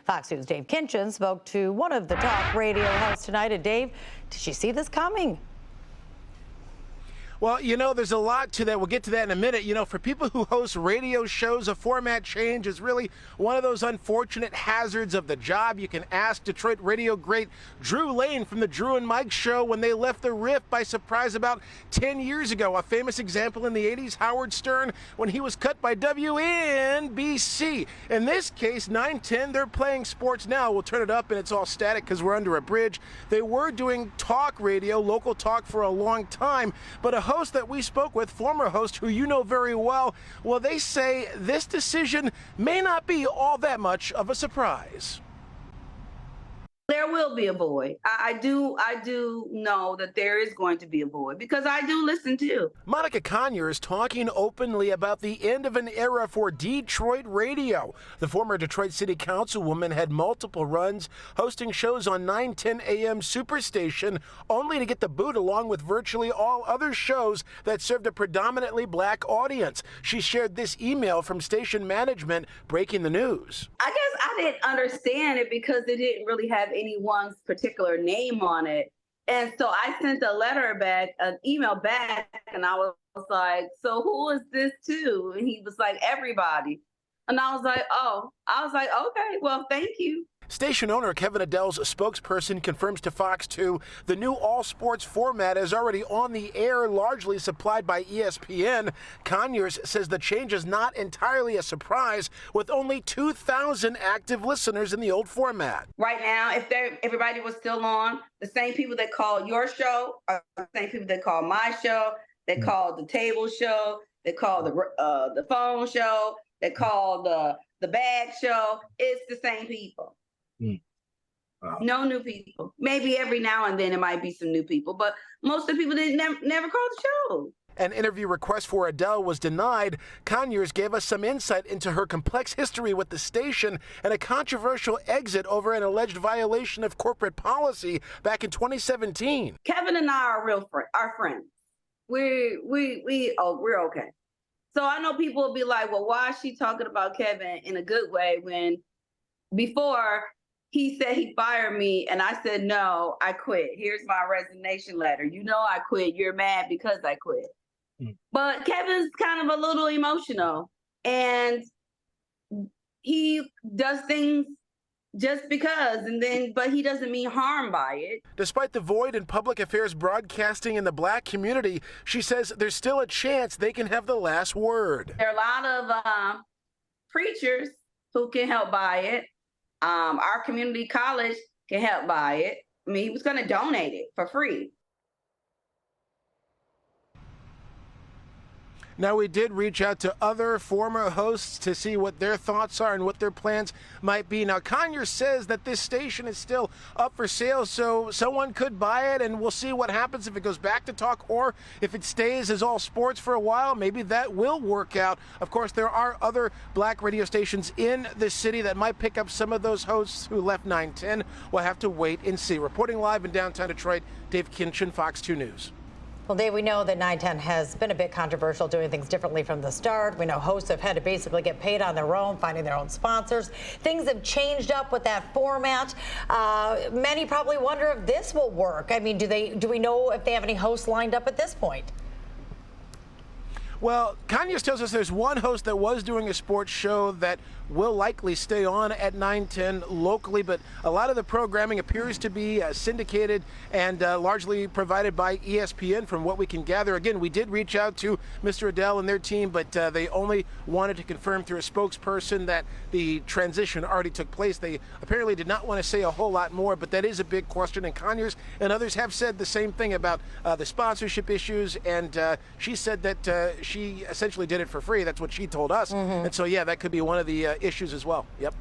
Fox News' Dave Kinchin spoke to one of the talk radio hosts tonight. And Dave, did she see this coming? Well, there's a lot to that. We'll get to that in a minute. For people who host radio shows, a format change is really one of those unfortunate hazards of the job. You can ask Detroit radio great Drew Lane from the Drew and Mike show when they left the Riff by surprise about 10 years ago. A famous example in the 80s, Howard Stern, when he was cut by WNBC. In this case, 910, they're playing sports now. We'll turn it up and it's all static because we're under a bridge. They were doing talk radio, local talk for a long time, but a host that we spoke with, former host who you know very well, they say this decision may not be all that much of a surprise. There will be a void. I do know that there is going to be a void because I do listen too. Monica Conyer is talking openly about the end of an era for Detroit radio. The former Detroit City Councilwoman had multiple runs hosting shows on 910 AM Superstation, only to get the boot along with virtually all other shows that served a predominantly black audience. She shared this email from station management breaking the news. I guess I didn't understand it because it didn't really have anyone's particular name on it. And so I sent an email back, and I was like, so who is this to? And he was like, everybody. And I was like, okay, well, thank you. Station owner Kevin Adele's spokesperson confirms to Fox 2 the new all-sports format is already on the air, largely supplied by ESPN. Conyers says the change is not entirely a surprise, with only 2,000 active listeners in the old format. Right now, if everybody was still on, the same people that call your show are the same people that call my show, that call the table show, that call the phone show, that call the bag show. It's the same people. Wow. No new people. Maybe every now and then it might be some new people, but most of the people didn't never call the show. An interview request for Adele was denied. Conyers gave us some insight into her complex history with the station and a controversial exit over an alleged violation of corporate policy back in 2017. Kevin and I are friends. We're okay. So I know people will be like, well, why is she talking about Kevin in a good way when before he said he fired me and I said, no, I quit. Here's my resignation letter. I quit. You're mad because I quit. But Kevin's kind of a little emotional and he does things just because, but he doesn't mean harm by it. Despite the void in public affairs broadcasting in the black community, she says there's still a chance they can have the last word. There are a lot of preachers who can help buy it. Our community college can help buy it. I mean, he was going to donate it for free. Now, we did reach out to other former hosts to see what their thoughts are and what their plans might be. Now, Conyers says that this station is still up for sale, so someone could buy it, and we'll see what happens if it goes back to talk or if it stays as all sports for a while. Maybe that will work out. Of course, there are other black radio stations in the city that might pick up some of those hosts who left 910. We'll have to wait and see. Reporting live in downtown Detroit, Dave Kinchin, Fox 2 News. Well, Dave, we know that 910 has been a bit controversial, doing things differently from the start. We know hosts have had to basically get paid on their own, finding their own sponsors. Things have changed up with that format. Many probably wonder if this will work. I mean, do we know if they have any hosts lined up at this point? Well, Conyers tells us there's one host that was doing a sports show that will likely stay on at 910 locally, but a lot of the programming appears to be syndicated and largely provided by ESPN from what we can gather. Again, we did reach out to Mr. Adele and their team, but they only wanted to confirm through a spokesperson that the transition already took place. They apparently did not want to say a whole lot more, but that is a big question, and Conyers and others have said the same thing about the sponsorship issues, and she said that she essentially did it for free. That's what she told us. And so, yeah, that could be one of the issues as well. Yep.